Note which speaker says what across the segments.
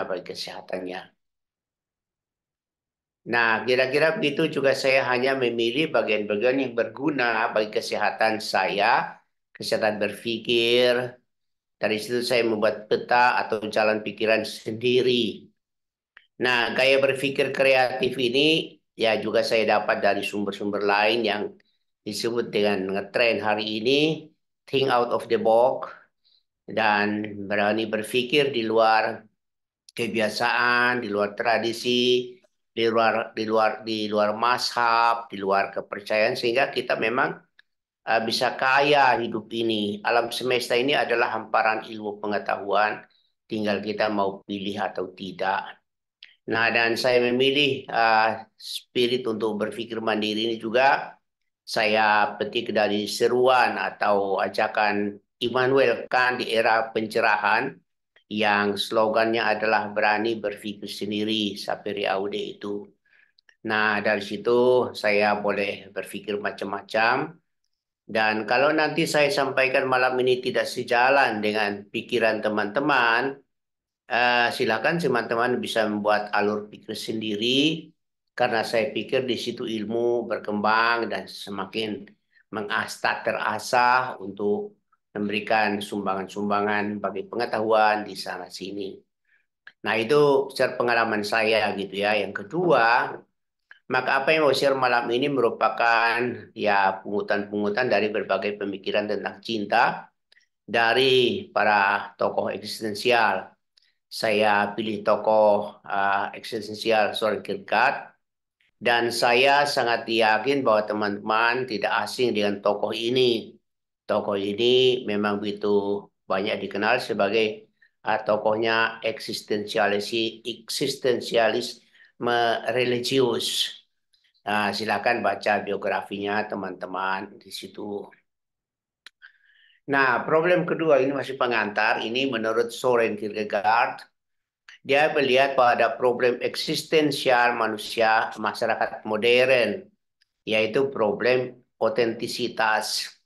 Speaker 1: bagi kesehatannya. Nah, kira-kira begitu juga saya hanya memilih bagian-bagian yang berguna bagi kesehatan saya, kesehatan berpikir. Dari situ saya membuat peta atau jalan pikiran sendiri. Nah, gaya berpikir kreatif ini ya juga saya dapat dari sumber-sumber lain yang disebut dengan ngetren hari ini, think out of the box, dan berani berpikir di luar kebiasaan, di luar tradisi, di luar mazhab, di luar kepercayaan sehingga kita memang bisa kaya hidup ini. Alam semesta ini adalah hamparan ilmu pengetahuan, tinggal kita mau pilih atau tidak. Nah, dan saya memilih spirit untuk berpikir mandiri ini juga saya petik dari seruan atau ajakan Immanuel Kant di era pencerahan yang slogannya adalah berani berpikir sendiri, sapere aude itu. Nah, dari situ saya boleh berpikir macam-macam. Dan kalau nanti saya sampaikan malam ini tidak sejalan dengan pikiran teman-teman, silakan teman-teman bisa membuat alur pikir sendiri, karena saya pikir di situ ilmu berkembang dan semakin terasah untuk memberikan sumbangan-sumbangan bagi pengetahuan di sana sini. Nah, itu secara pengalaman saya gitu ya. Yang kedua, maka apa yang mau share malam ini merupakan ya pungutan-pungutan dari berbagai pemikiran tentang cinta dari para tokoh eksistensial. Saya pilih tokoh eksistensial Soren Kierkegaard dan saya sangat yakin bahwa teman-teman tidak asing dengan tokoh ini. Tokoh ini memang begitu banyak dikenal sebagai tokohnya eksistensialisme religius. Nah, silakan baca biografinya teman-teman di situ. Nah, problem kedua ini masih pengantar. Ini menurut Soren Kierkegaard, dia melihat bahwa ada problem eksistensial manusia masyarakat modern, yaitu problem otentisitas.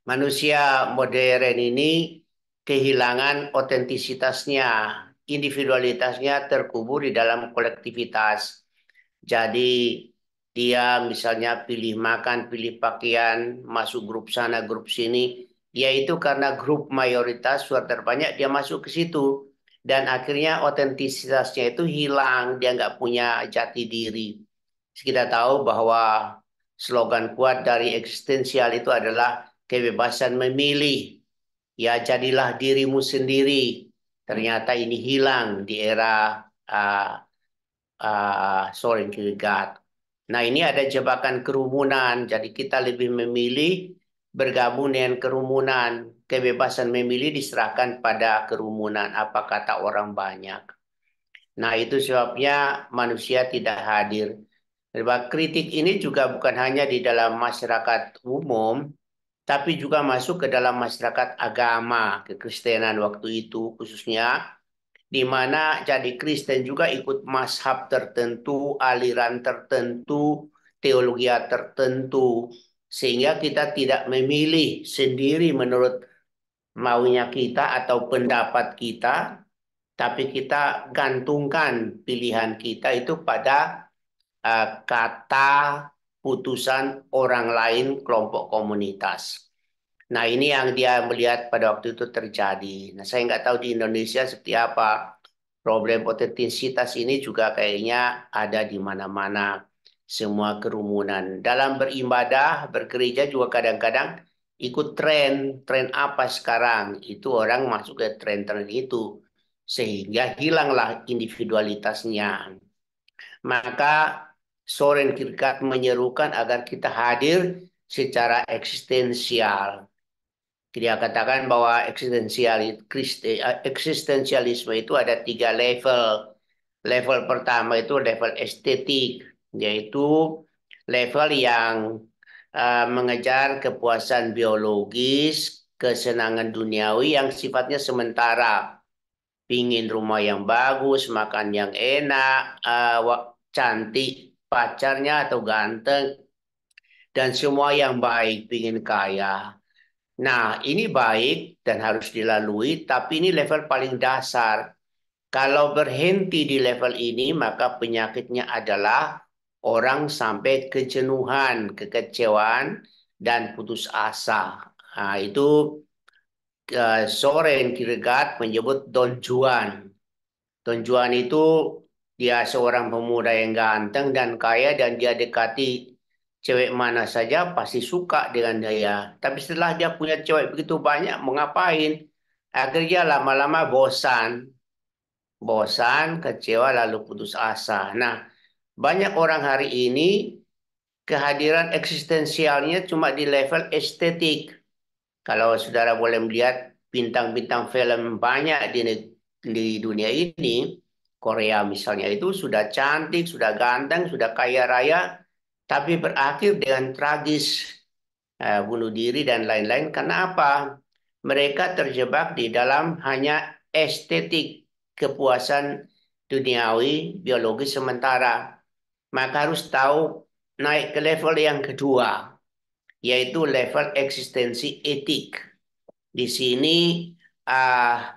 Speaker 1: Manusia modern ini kehilangan otentisitasnya, individualitasnya terkubur di dalam kolektivitas. Jadi dia misalnya pilih makan, pilih pakaian, masuk grup sana, grup sini, yaitu karena grup mayoritas suara terbanyak dia masuk ke situ. Dan akhirnya otentisitasnya itu hilang, dia nggak punya jati diri. Kita tahu bahwa slogan kuat dari eksistensial itu adalah kebebasan memilih. Ya, jadilah dirimu sendiri. Ternyata ini hilang di era uh, Soren Kierkegaard. Nah, ini ada jebakan kerumunan. Jadi kita lebih memilih bergabung dengan kerumunan. Kebebasan memilih diserahkan pada kerumunan. Apa kata orang banyak. Nah, itu sebabnya manusia tidak hadir. Sebab kritik ini juga bukan hanya di dalam masyarakat umum, tapi juga masuk ke dalam masyarakat agama, kekristenan waktu itu khususnya, di mana jadi Kristen juga ikut mazhab tertentu, aliran tertentu, teologi tertentu, sehingga kita tidak memilih sendiri menurut maunya kita atau pendapat kita, tapi kita gantungkan pilihan kita itu pada kata putusan orang lain, kelompok komunitas. Nah, ini yang dia melihat pada waktu itu terjadi. Nah, saya nggak tahu di Indonesia seperti apa. Problem otentisitas ini juga kayaknya ada di mana-mana. Semua kerumunan. Dalam beribadah, bergereja juga kadang-kadang ikut tren. Tren apa sekarang? Itu orang masuk ke tren-tren itu. Sehingga hilanglah individualitasnya. Maka Soren Kierkegaard menyerukan agar kita hadir secara eksistensial. Dia katakan bahwa eksistensialisme itu ada 3 level. Level pertama itu level estetik, yaitu level yang mengejar kepuasan biologis, kesenangan duniawi yang sifatnya sementara. Pingin rumah yang bagus, makan yang enak, cantik pacarnya atau ganteng, dan semua yang baik, pingin kaya. Nah, ini baik dan harus dilalui, tapi ini level paling dasar. Kalau berhenti di level ini, maka penyakitnya adalah orang sampai kejenuhan, kekecewaan, dan putus asa. Nah, itu Soren Kierkegaard menyebut Don Juan. Don Juan itu dia seorang pemuda yang ganteng dan kaya dan dia dekati cewek mana saja pasti suka dengan dia. Tapi setelah dia punya cewek begitu banyak, mau ngapain? Akhirnya lama-lama bosan. Bosan, kecewa, lalu putus asa. Nah, banyak orang hari ini kehadiran eksistensialnya cuma di level estetik. Kalau saudara boleh melihat bintang-bintang film banyak di dunia ini, Korea misalnya itu sudah cantik, sudah ganteng, sudah kaya raya, tapi berakhir dengan tragis, bunuh diri dan lain-lain. Karena apa? Mereka terjebak di dalam hanya estetik kepuasan duniawi, biologi sementara. Maka harus tahu naik ke level yang kedua, yaitu level eksistensi etik. Di sini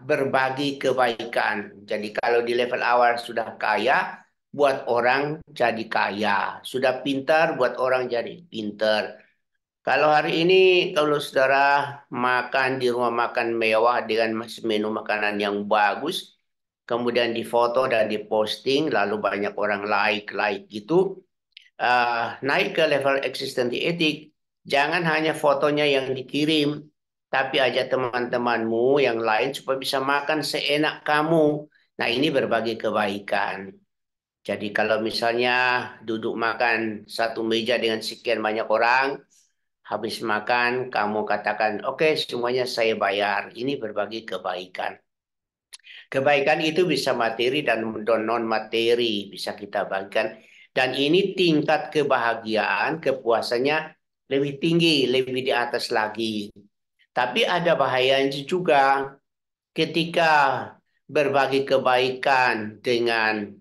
Speaker 1: berbagi kebaikan. Jadi kalau di level awal sudah kaya, buat orang jadi kaya. Sudah pintar, buat orang jadi pintar. Kalau hari ini, kalau saudara makan di rumah makan mewah dengan menu makanan yang bagus, kemudian difoto dan diposting, lalu banyak orang like gitu, naik ke level eksistensi etik, jangan hanya fotonya yang dikirim, tapi ajak teman-temanmu yang lain supaya bisa makan seenak kamu. Nah, ini berbagi kebaikan. Jadi kalau misalnya duduk makan satu meja dengan sekian banyak orang, habis makan kamu katakan, oke semuanya saya bayar. Ini berbagi kebaikan. Kebaikan itu bisa materi dan non materi bisa kita bagikan. Dan ini tingkat kebahagiaan, kepuasannya lebih tinggi, lebih di atas lagi. Tapi ada bahayanya juga ketika berbagi kebaikan dengan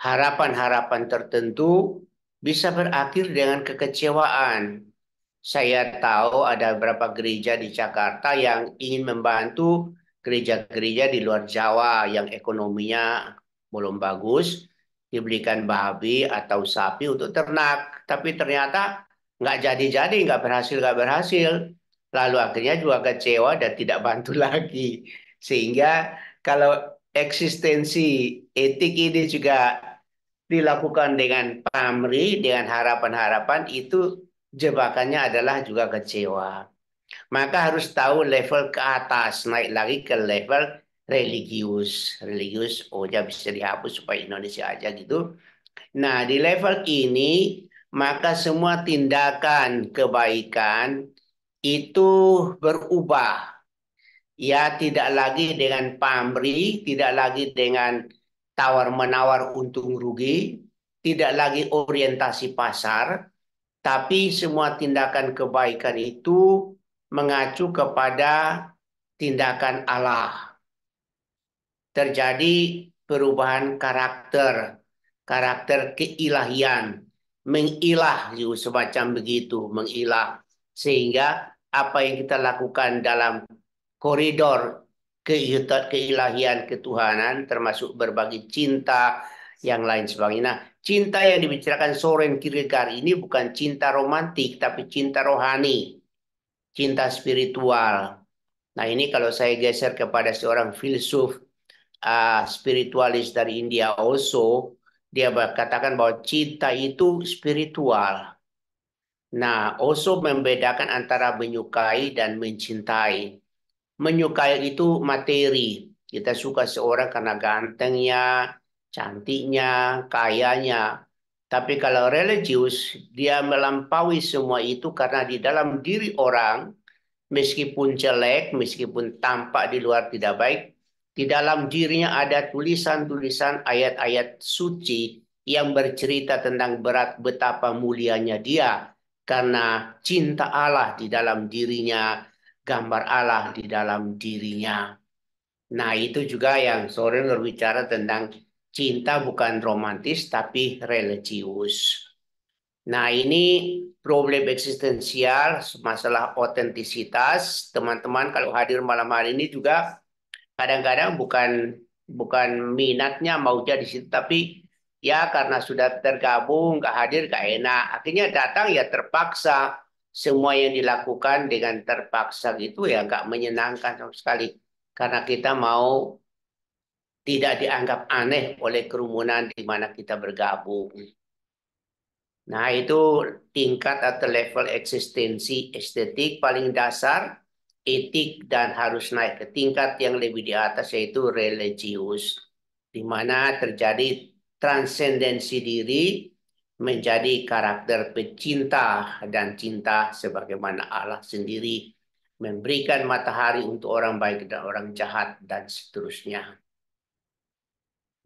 Speaker 1: harapan-harapan tertentu bisa berakhir dengan kekecewaan. Saya tahu ada beberapa gereja di Jakarta yang ingin membantu gereja-gereja di luar Jawa yang ekonominya belum bagus, diberikan babi atau sapi untuk ternak. Tapi ternyata nggak jadi-jadi, nggak berhasil. Lalu akhirnya juga kecewa dan tidak bantu lagi. Sehingga kalau eksistensi etik ini juga dilakukan dengan pamrih, dengan harapan-harapan, itu jebakannya adalah juga kecewa. Maka harus tahu level ke atas, naik lagi ke level religius. Religius, oh ya bisa dihapus supaya Indonesia aja gitu. Nah, di level ini, maka semua tindakan kebaikan itu berubah. Ya, tidak lagi dengan pamrih, tidak lagi dengan tawar-menawar untung rugi, tidak lagi orientasi pasar, tapi semua tindakan kebaikan itu mengacu kepada tindakan Allah. Terjadi perubahan karakter, karakter keilahian, mengilah juga semacam begitu, mengilah. Sehingga apa yang kita lakukan dalam koridor keilahian, ketuhanan, termasuk berbagi cinta, yang lain sebagainya. Nah, cinta yang dibicarakan Soren Kierkegaard ini bukan cinta romantik, tapi cinta rohani, cinta spiritual. Nah, ini kalau saya geser kepada seorang filsuf spiritualis dari India Osho, dia berkatakan bahwa cinta itu spiritual. Nah, Osho membedakan antara menyukai dan mencintai. Menyukai itu materi. Kita suka seorang karena gantengnya, cantiknya, kayanya. Tapi kalau religius, dia melampaui semua itu karena di dalam diri orang, meskipun jelek, meskipun tampak di luar tidak baik, di dalam dirinya ada tulisan-tulisan ayat-ayat suci yang bercerita tentang berat betapa mulianya dia karena cinta Allah di dalam dirinya, gambar Allah di dalam dirinya. Nah, itu juga yang Soren berbicara tentang cinta bukan romantis tapi religius. Nah, ini problem eksistensial, masalah otentisitas. Teman-teman kalau hadir malam hari ini juga kadang-kadang bukan bukan minatnya mau jadi di situ, tapi ya karena sudah tergabung, nggak hadir, nggak enak. Akhirnya datang ya terpaksa. Semua yang dilakukan dengan terpaksa gitu ya nggak menyenangkan sama sekali. Karena kita mau tidak dianggap aneh oleh kerumunan di mana kita bergabung. Nah, itu tingkat atau level eksistensi estetik paling dasar, etik, dan harus naik ke tingkat yang lebih di atas yaitu religius, di mana terjadi transendensi diri menjadi karakter pecinta dan cinta sebagaimana Allah sendiri memberikan matahari untuk orang baik dan orang jahat dan seterusnya.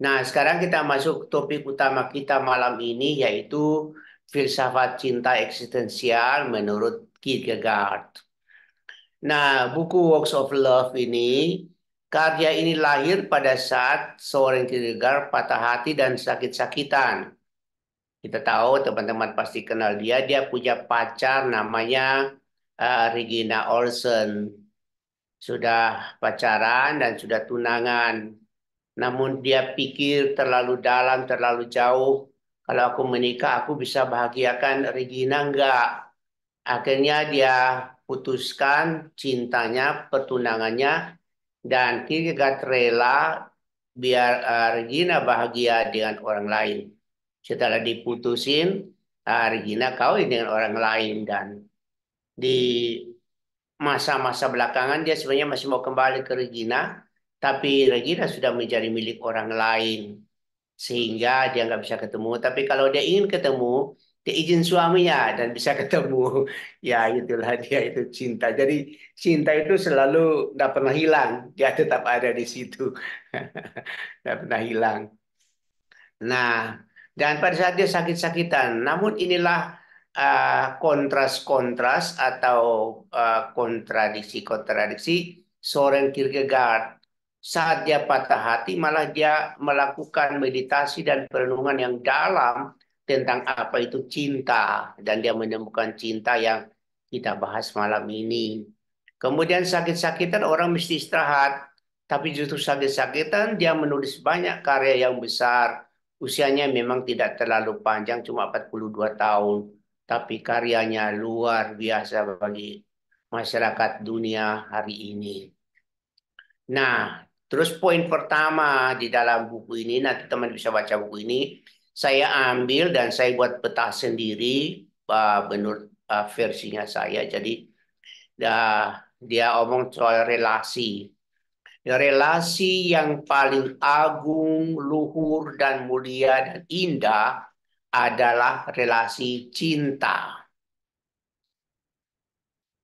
Speaker 1: Nah, sekarang kita masuk topik utama kita malam ini yaitu filsafat cinta eksistensial menurut Kierkegaard. Nah, buku Works of Love ini, karya ini lahir pada saat seorang Kierkegaard patah hati dan sakit-sakitan. Kita tahu teman-teman pasti kenal dia. Dia punya pacar namanya Regina Olsen. Sudah pacaran dan sudah tunangan. Namun dia pikir terlalu dalam, terlalu jauh. Kalau aku menikah, aku bisa bahagiakan Regina enggak. Akhirnya dia putuskan cintanya, pertunangannya, dan Kierkegaard rela biar Regina bahagia dengan orang lain. Setelah diputusin, Regina kawin dengan orang lain dan di masa-masa belakangan dia sebenarnya masih mau kembali ke Regina, tapi Regina sudah menjadi milik orang lain sehingga dia nggak bisa ketemu. Tapi kalau dia ingin ketemu, dia izin suaminya dan bisa ketemu. Ya itulah dia itu cinta. Jadi cinta itu selalu nggak pernah hilang. Dia tetap ada di situ, nggak pernah hilang. Nah, dan pada saat dia sakit-sakitan, namun inilah kontras-kontras atau kontradiksi-kontradiksi Soren Kierkegaard. Saat dia patah hati, malah dia melakukan meditasi dan perenungan yang dalam tentang apa itu cinta. Dan dia menemukan cinta yang kita bahas malam ini. Kemudian sakit-sakitan orang mesti istirahat. Tapi justru sakit-sakitan dia menulis banyak karya yang besar. Usianya memang tidak terlalu panjang, cuma 42 tahun. Tapi karyanya luar biasa bagi masyarakat dunia hari ini. Nah, terus poin pertama di dalam buku ini, nanti teman bisa baca buku ini, saya ambil dan saya buat peta sendiri menurut versinya saya. Jadi dia omong soal relasi. Relasi yang paling agung, luhur, dan mulia dan indah adalah relasi cinta.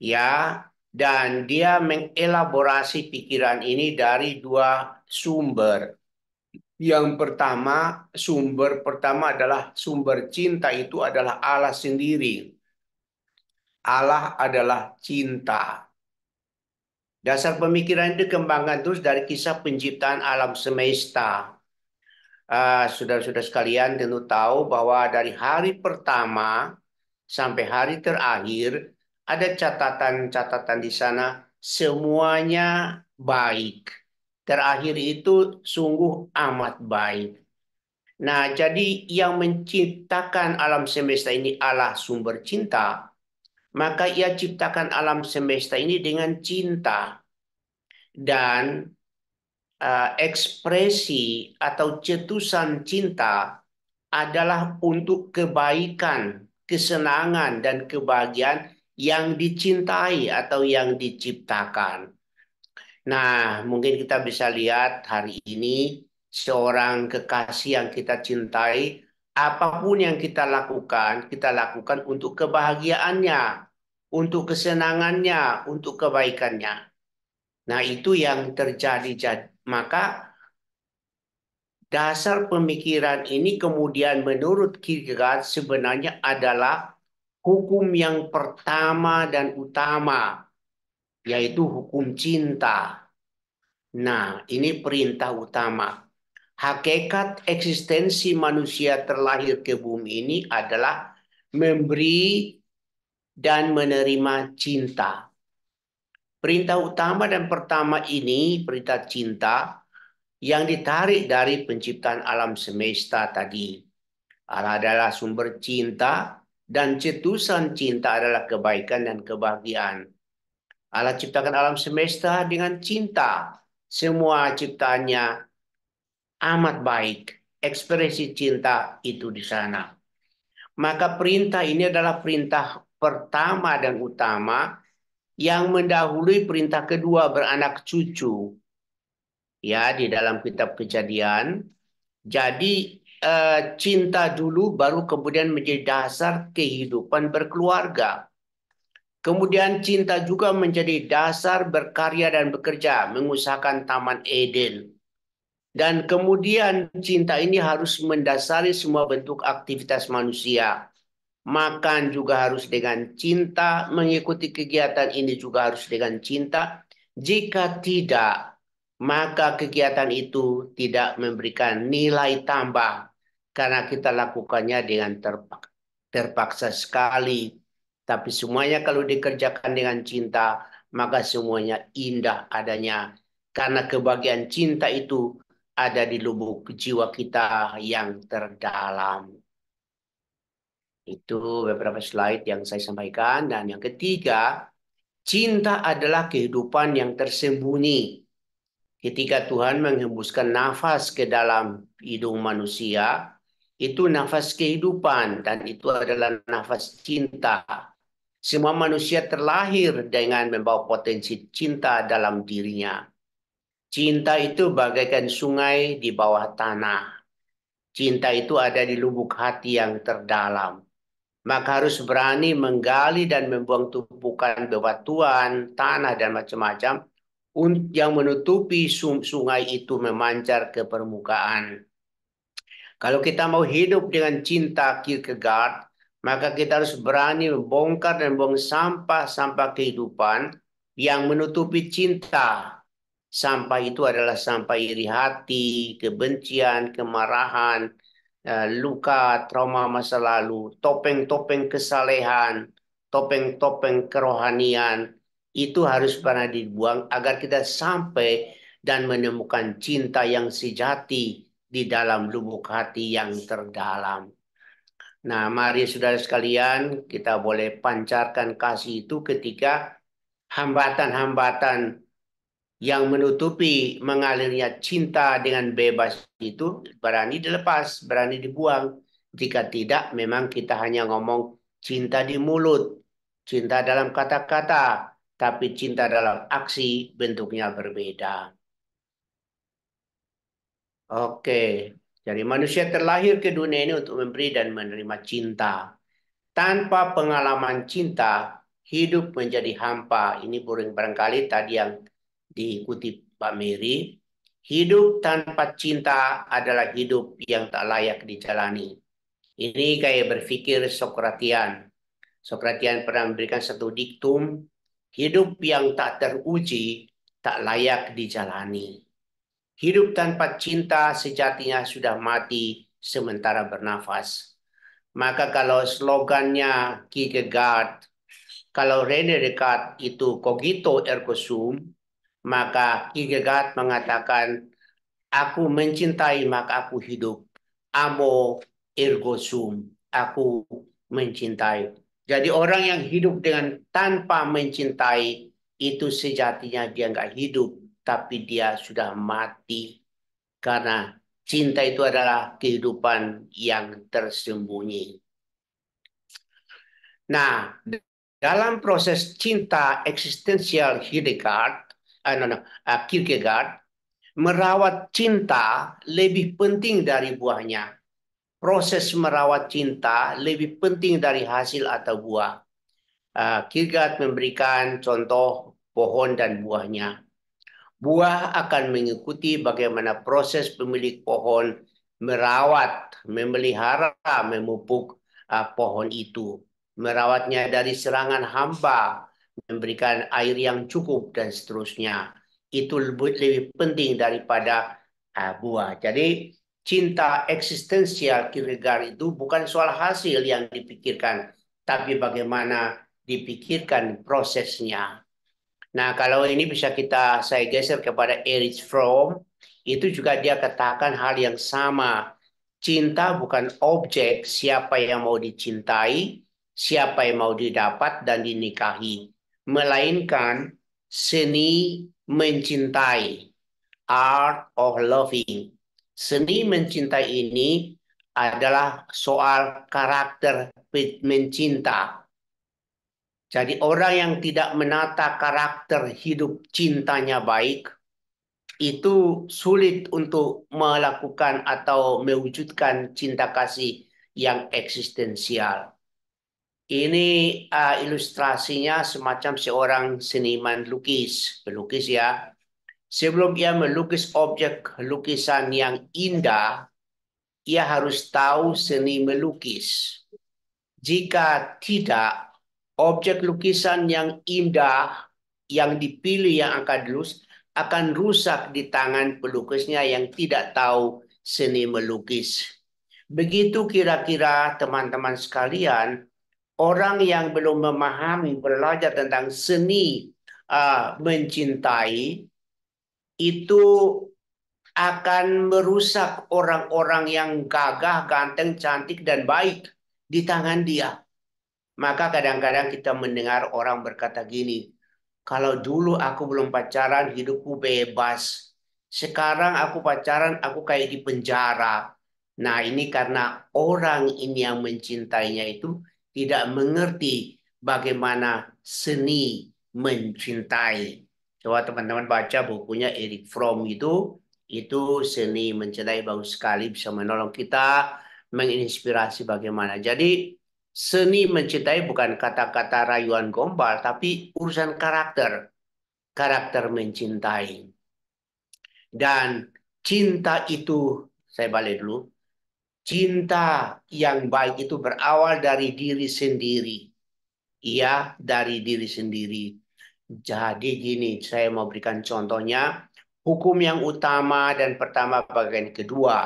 Speaker 1: Ya, dan dia mengelaborasi pikiran ini dari dua sumber. Yang pertama, sumber pertama adalah sumber cinta itu adalah Allah sendiri. Allah adalah cinta. Dasar pemikiran itu dikembangkan terus dari kisah penciptaan alam semesta. Saudara-saudara sekalian tentu tahu bahwa dari hari pertama sampai hari terakhir ada catatan-catatan di sana semuanya baik. Terakhir itu sungguh amat baik. Nah, jadi yang menciptakan alam semesta ini Allah sumber cinta, maka ia ciptakan alam semesta ini dengan cinta dan ekspresi atau cetusan cinta adalah untuk kebaikan, kesenangan, dan kebahagiaan yang dicintai atau yang diciptakan. Nah, mungkin kita bisa lihat hari ini seorang kekasih yang kita cintai, apapun yang kita lakukan untuk kebahagiaannya, untuk kesenangannya, untuk kebaikannya. Nah, itu yang terjadi. Maka dasar pemikiran ini kemudian menurut Kierkegaard sebenarnya adalah hukum yang pertama dan utama, yaitu hukum cinta. Nah, ini perintah utama. Hakikat eksistensi manusia terlahir ke bumi ini adalah memberi dan menerima cinta. Perintah utama dan pertama ini, perintah cinta, yang ditarik dari penciptaan alam semesta tadi. Allah adalah sumber cinta dan cetusan cinta adalah kebaikan dan kebahagiaan. Allah ciptakan alam semesta dengan cinta. Semua ciptaannya amat baik. Ekspresi cinta itu di sana. Maka perintah ini adalah perintah pertama dan utama yang mendahului perintah kedua beranak cucu. Ya, di dalam kitab Kejadian. Jadi cinta dulu baru kemudian menjadi dasar kehidupan berkeluarga. Kemudian cinta juga menjadi dasar berkarya dan bekerja, mengusahakan Taman Eden. Dan kemudian cinta ini harus mendasari semua bentuk aktivitas manusia. Makan juga harus dengan cinta, mengikuti kegiatan ini juga harus dengan cinta. Jika tidak, maka kegiatan itu tidak memberikan nilai tambah karena kita lakukannya dengan terpaksa sekali. Tapi semuanya kalau dikerjakan dengan cinta, maka semuanya indah adanya. Karena kebahagiaan cinta itu ada di lubuk jiwa kita yang terdalam. Itu beberapa slide yang saya sampaikan. Dan yang ketiga, cinta adalah kehidupan yang tersembunyi. Ketika Tuhan menghembuskan nafas ke dalam hidung manusia, itu nafas kehidupan dan itu adalah nafas cinta. Semua manusia terlahir dengan membawa potensi cinta dalam dirinya. Cinta itu bagaikan sungai di bawah tanah. Cinta itu ada di lubuk hati yang terdalam. Maka harus berani menggali dan membuang tumpukan bebatuan, tanah, dan macam-macam yang menutupi sungai itu memancar ke permukaan. Kalau kita mau hidup dengan cinta Kierkegaard, maka kita harus berani membongkar dan membuang sampah-sampah kehidupan yang menutupi cinta. Sampah itu adalah sampah iri hati, kebencian, kemarahan, luka, trauma masa lalu, topeng-topeng kesalehan, topeng-topeng kerohanian, itu harus pernah dibuang agar kita sampai dan menemukan cinta yang sejati di dalam lubuk hati yang terdalam. Nah, mari saudara sekalian, kita boleh pancarkan kasih itu ketika hambatan-hambatan yang menutupi mengalirnya cinta dengan bebas itu berani dilepas, berani dibuang. Jika tidak, memang kita hanya ngomong cinta di mulut, cinta dalam kata-kata, tapi cinta dalam aksi bentuknya berbeda. Oke, jadi manusia terlahir ke dunia ini untuk memberi dan menerima cinta. Tanpa pengalaman cinta, hidup menjadi hampa. Ini barangkali tadi yang diikuti Pak Mary. Hidup tanpa cinta adalah hidup yang tak layak dijalani. Ini kayak berpikir Sokratian. Sokratian pernah memberikan satu diktum, hidup yang tak teruji tak layak dijalani. Hidup tanpa cinta sejatinya sudah mati sementara bernafas. Maka kalau slogannya Kierkegaard, kalau René Descartes itu cogito ergo sum, maka Kierkegaard mengatakan, aku mencintai maka aku hidup. Amo ergo sum, aku mencintai. Jadi orang yang hidup dengan tanpa mencintai, itu sejatinya dia nggak hidup, tapi dia sudah mati. Karena cinta itu adalah kehidupan yang tersembunyi. Nah, dalam proses cinta eksistensial Kierkegaard, merawat cinta lebih penting dari buahnya. Proses merawat cinta lebih penting dari hasil atau buah. Kierkegaard memberikan contoh pohon dan buahnya. Buah akan mengikuti bagaimana proses pemilik pohon merawat, memelihara, memupuk pohon itu. Merawatnya dari serangan hamba, memberikan air yang cukup, dan seterusnya. Itu lebih penting daripada buah. Jadi cinta eksistensial Kierkegaard itu bukan soal hasil yang dipikirkan, tapi bagaimana dipikirkan prosesnya. Nah, kalau ini bisa saya geser kepada Erich Fromm. Itu juga dia katakan hal yang sama. Cinta bukan objek siapa yang mau dicintai, siapa yang mau didapat dan dinikahi, melainkan seni mencintai, art of loving. Seni mencintai ini adalah soal karakter mencinta. Jadi orang yang tidak menata karakter hidup cintanya baik, itu sulit untuk melakukan atau mewujudkan cinta kasih yang eksistensial. Ini ilustrasinya semacam seorang seniman pelukis ya. Sebelum ia melukis objek lukisan yang indah, ia harus tahu seni melukis. Jika tidak, objek lukisan yang indah yang dipilih yang akan rusak di tangan pelukisnya yang tidak tahu seni melukis. Begitu kira-kira teman-teman sekalian, orang yang belum memahami belajar tentang seni mencintai itu akan merusak orang-orang yang gagah, ganteng, cantik, dan baik di tangan dia. Maka kadang-kadang kita mendengar orang berkata gini, kalau dulu aku belum pacaran, hidupku bebas. Sekarang aku pacaran, aku kayak di penjara. Nah, ini karena orang ini yang mencintainya itu tidak mengerti bagaimana seni mencintai. Coba teman-teman baca bukunya Eric Fromm itu seni mencintai bagus sekali bisa menolong kita menginspirasi bagaimana. Jadi seni mencintai bukan kata-kata rayuan gombal, tapi urusan karakter. Karakter mencintai. Dan cinta itu, saya balik dulu, cinta yang baik itu berawal dari diri sendiri. Iya, dari diri sendiri. Jadi gini, saya mau berikan contohnya. Hukum yang utama dan pertama bagian kedua.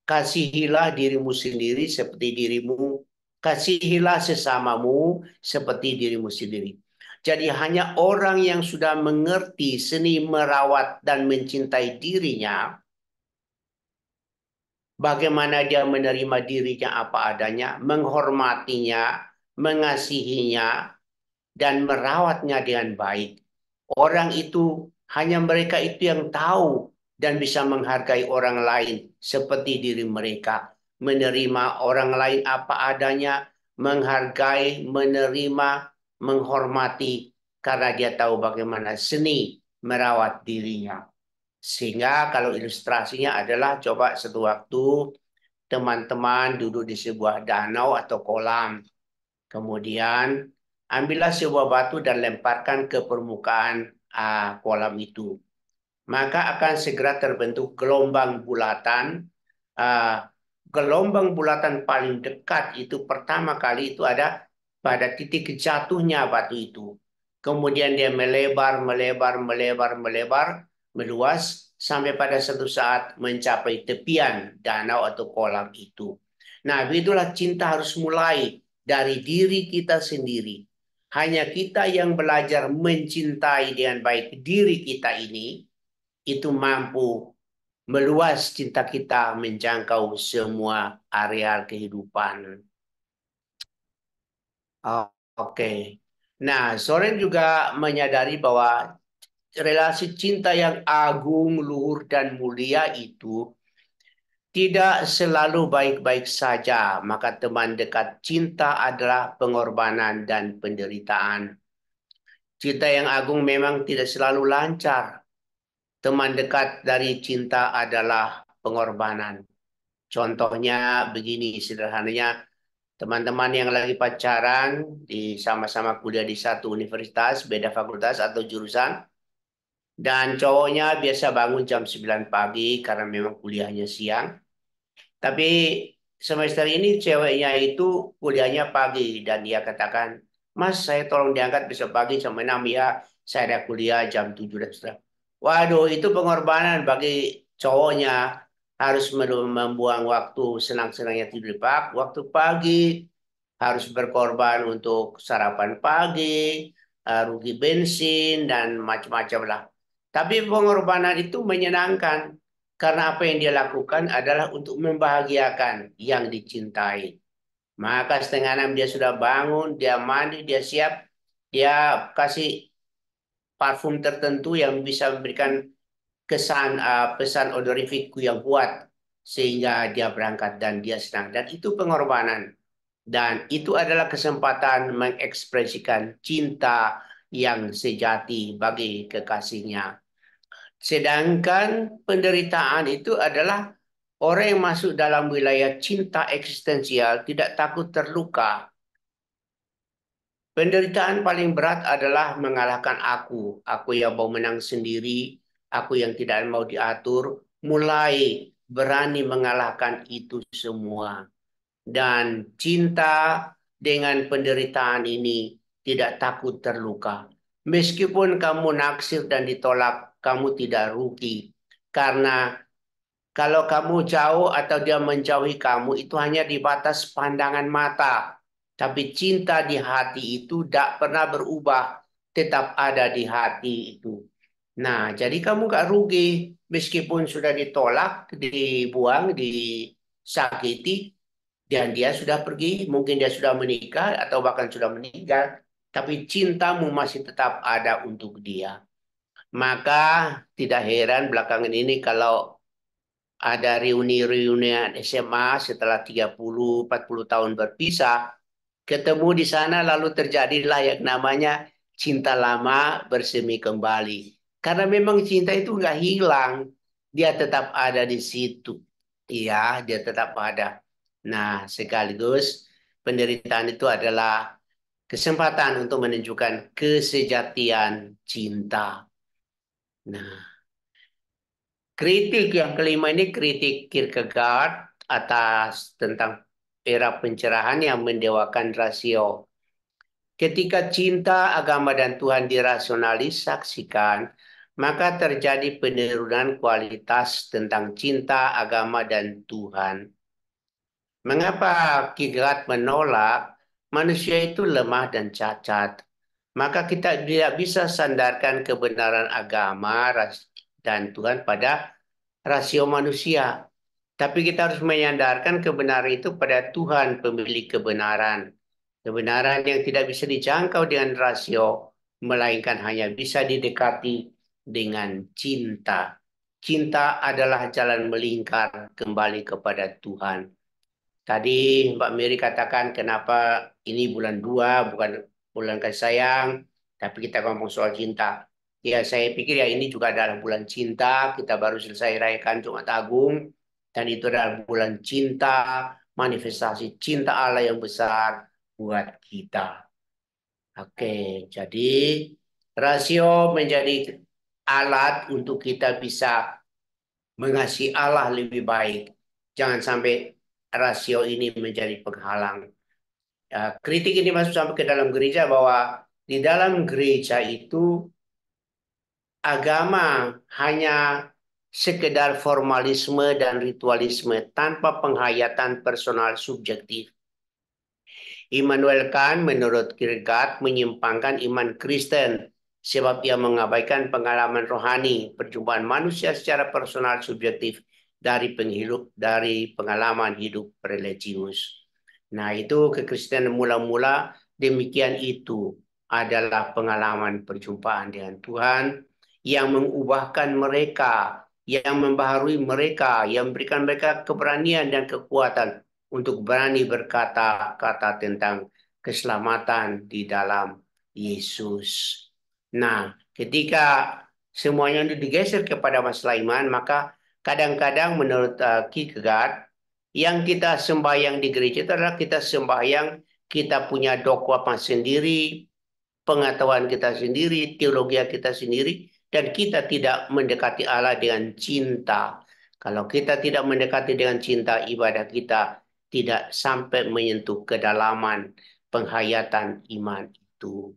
Speaker 1: Kasihilah dirimu sendiri seperti dirimu. Kasihilah sesamamu seperti dirimu sendiri. Jadi hanya orang yang sudah mengerti seni merawat dan mencintai dirinya, bagaimana dia menerima dirinya apa adanya, menghormatinya, mengasihinya, dan merawatnya dengan baik. Orang itu, hanya mereka itu yang tahu dan bisa menghargai orang lain seperti diri mereka. Menerima orang lain apa adanya, menghargai, menerima, menghormati, karena dia tahu bagaimana seni merawat dirinya. Sehingga kalau ilustrasinya adalah coba suatu waktu teman-teman duduk di sebuah danau atau kolam. Kemudian ambillah sebuah batu dan lemparkan ke permukaan kolam itu. Maka akan segera terbentuk gelombang bulatan. Ah, Gelombang bulatan paling dekat itu pertama kali itu ada pada titik jatuhnya batu itu. Kemudian dia melebar, melebar, melebar, melebar, meluas sampai pada satu saat mencapai tepian danau atau kolam itu. Nah, itulah cinta harus mulai dari diri kita sendiri. Hanya kita yang belajar mencintai dengan baik diri kita ini, itu mampu meluas cinta kita menjangkau semua area kehidupan. Oh, oke. Nah, Soren juga menyadari bahwa relasi cinta yang agung, luhur, dan mulia itu tidak selalu baik-baik saja. Maka teman dekat cinta adalah pengorbanan dan penderitaan. Cinta yang agung memang tidak selalu lancar. Teman dekat dari cinta adalah pengorbanan. Contohnya begini sederhananya, teman-teman yang lagi pacaran di sama-sama kuliah di satu universitas, beda fakultas atau jurusan, dan cowoknya biasa bangun jam 9 pagi karena memang kuliahnya siang. Tapi semester ini ceweknya itu kuliahnya pagi dan dia katakan, Mas, saya tolong diangkat besok pagi jam 6 ya. Saya ada kuliah jam 7 dan seterusnya. Waduh, itu pengorbanan bagi cowoknya. Harus membuang waktu senang-senangnya tidur waktu pagi. Harus berkorban untuk sarapan pagi, rugi bensin, dan macam-macam lah. Tapi pengorbanan itu menyenangkan. Karena apa yang dia lakukan adalah untuk membahagiakan yang dicintai. Maka setengah enam dia sudah bangun, dia mandi, dia siap, dia kasih parfum tertentu yang bisa memberikan kesan pesan odorifikku yang kuat sehingga dia berangkat dan dia senang. Dan itu pengorbanan. Dan itu adalah kesempatan mengekspresikan cinta yang sejati bagi kekasihnya. Sedangkan penderitaan itu adalah orang yang masuk dalam wilayah cinta eksistensial tidak takut terluka. Penderitaan paling berat adalah mengalahkan aku. Aku yang mau menang sendiri, aku yang tidak mau diatur, mulai berani mengalahkan itu semua. Dan cinta dengan penderitaan ini tidak takut terluka. Meskipun kamu naksir dan ditolak, kamu tidak rugi. Karena kalau kamu jauh atau dia menjauhi kamu, itu hanya di batas pandangan mata. Tapi cinta di hati itu tidak pernah berubah, tetap ada di hati itu. Nah, jadi kamu gak rugi meskipun sudah ditolak, dibuang, disakiti, dan dia sudah pergi, mungkin dia sudah menikah atau bahkan sudah meninggal, tapi cintamu masih tetap ada untuk dia. Maka tidak heran belakangan ini kalau ada reuni-reunian SMA setelah 30-40 tahun berpisah, ketemu di sana lalu terjadilah yang namanya cinta lama bersemi kembali. Karena memang cinta itu nggak hilang, dia tetap ada di situ. Iya, dia tetap ada. Nah, sekaligus penderitaan itu adalah kesempatan untuk menunjukkan kesejatian cinta. Nah, kritik yang kelima ini kritik Kierkegaard atas tentang era pencerahan yang mendewakan rasio. Ketika cinta, agama, dan Tuhan dirasionalisasikan, maka terjadi penurunan kualitas tentang cinta, agama, dan Tuhan. Mengapa Kierkegaard menolak manusia itu lemah dan cacat? Maka kita tidak bisa sandarkan kebenaran agama dan Tuhan pada rasio manusia. Tapi kita harus menyandarkan kebenaran itu pada Tuhan, pemilik kebenaran. Kebenaran yang tidak bisa dijangkau dengan rasio, melainkan hanya bisa didekati dengan cinta. Cinta adalah jalan melingkar kembali kepada Tuhan. Tadi Mbak Mary katakan kenapa ini bulan 2 bukan bulan kasih sayang, tapi kita ngomong soal cinta. Ya saya pikir ya ini juga adalah bulan cinta, kita baru selesai rayakan Jumat Agung, dan itu adalah bulan cinta, manifestasi cinta Allah yang besar buat kita. Oke, jadi rasio menjadi alat untuk kita bisa mengasihi Allah lebih baik. Jangan sampai rasio ini menjadi penghalang. Ya, kritik ini masuk sampai ke dalam gereja bahwa di dalam gereja itu agama hanya sekedar formalisme dan ritualisme tanpa penghayatan personal subjektif. Immanuel Kant menurut Kierkegaard menyimpangkan iman Kristen sebab ia mengabaikan pengalaman rohani perjumpaan manusia secara personal subjektif dari pengalaman hidup religius. Nah, itu kekristenan mula-mula demikian itu adalah pengalaman perjumpaan dengan Tuhan yang mengubahkan mereka, yang membaharui mereka, yang memberikan mereka keberanian dan kekuatan untuk berani berkata-kata tentang keselamatan di dalam Yesus. Nah, ketika semuanya digeser kepada masalah iman, maka kadang-kadang menurut Kierkegaard, yang kita sembahyang di gereja itu adalah kita sembahyang, kita punya dogma sendiri, pengetahuan kita sendiri, teologi kita sendiri, dan kita tidak mendekati Allah dengan cinta. Kalau kita tidak mendekati dengan cinta, ibadah kita tidak sampai menyentuh kedalaman penghayatan iman itu.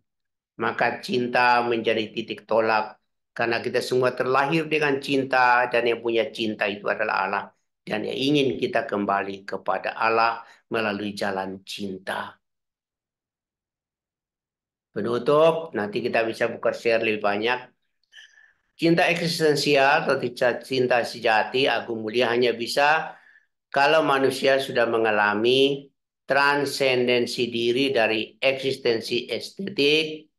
Speaker 1: Maka cinta menjadi titik tolak, karena kita semua terlahir dengan cinta, dan yang punya cinta itu adalah Allah. Dan yang ingin kita kembali kepada Allah melalui jalan cinta. Penutup, nanti kita bisa buka share lebih banyak. Cinta eksistensial atau cinta sejati, agung mulia hanya bisa kalau manusia sudah mengalami transendensi diri dari eksistensi estetik,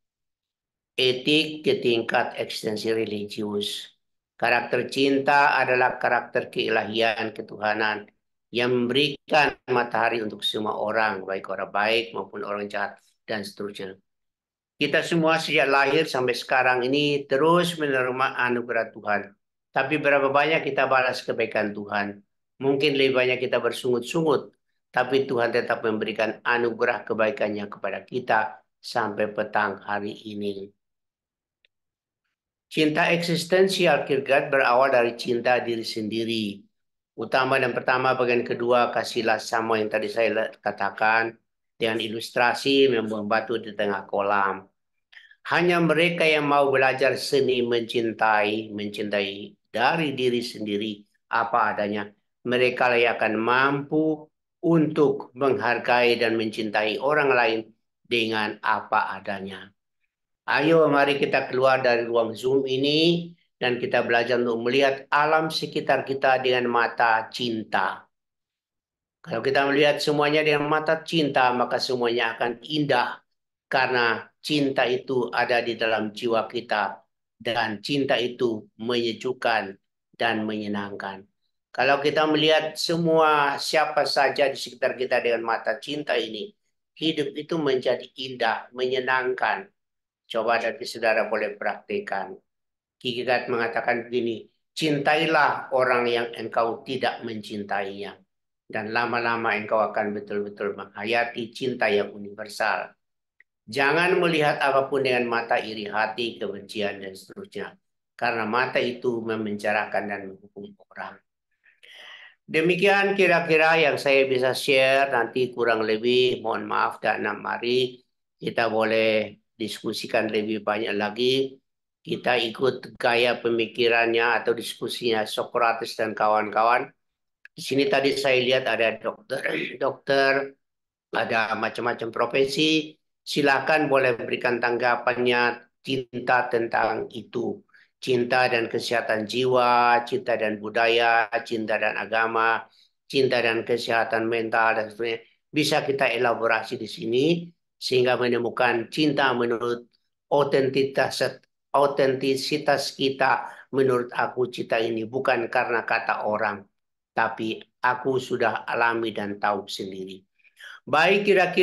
Speaker 1: etik ke tingkat eksistensi religius. Karakter cinta adalah karakter keilahian, ketuhanan yang memberikan matahari untuk semua orang, baik orang baik maupun orang jahat dan seterusnya. Kita semua sejak lahir sampai sekarang ini terus menerima anugerah Tuhan. Tapi berapa banyak kita balas kebaikan Tuhan? Mungkin lebih banyak kita bersungut-sungut, tapi Tuhan tetap memberikan anugerah kebaikannya kepada kita sampai petang hari ini. Cinta eksistensial Kierkegaard berawal dari cinta diri sendiri. Utama dan pertama, bagian kedua, kasihlah sama yang tadi saya katakan dengan ilustrasi membuang batu di tengah kolam. Hanya mereka yang mau belajar seni mencintai dari diri sendiri apa adanya. Mereka yang akan mampu untuk menghargai dan mencintai orang lain dengan apa adanya. Ayo, mari kita keluar dari ruang Zoom ini dan kita belajar untuk melihat alam sekitar kita dengan mata cinta. Kalau kita melihat semuanya dengan mata cinta, maka semuanya akan indah karena cinta itu ada di dalam jiwa kita dan cinta itu menyejukkan dan menyenangkan. Kalau kita melihat semua siapa saja di sekitar kita dengan mata cinta ini, hidup itu menjadi indah, menyenangkan. Coba nanti saudara boleh praktekkan. Kierkegaard mengatakan begini, cintailah orang yang engkau tidak mencintainya. Dan lama-lama engkau akan betul-betul menghayati cinta yang universal. Jangan melihat apapun dengan mata iri hati, kebencian, dan seterusnya. Karena mata itu memenjarakan dan menghukum orang. Demikian kira-kira yang saya bisa share. Nanti kurang lebih, mohon maaf dan mari kita boleh diskusikan lebih banyak lagi. Kita ikut gaya pemikirannya atau diskusinya Socrates dan kawan-kawan. Di sini tadi saya lihat ada dokter, dokter, ada macam-macam profesi. Silakan boleh berikan tanggapannya cinta tentang itu. Cinta dan kesehatan jiwa, cinta dan budaya, cinta dan agama, cinta dan kesehatan mental dan sebagainya. Bisa kita elaborasi di sini sehingga menemukan cinta menurut otentitas otentisitas kita. Menurut aku cinta ini bukan karena kata orang, tapi aku sudah alami dan tahu sendiri. Baik, kira-kira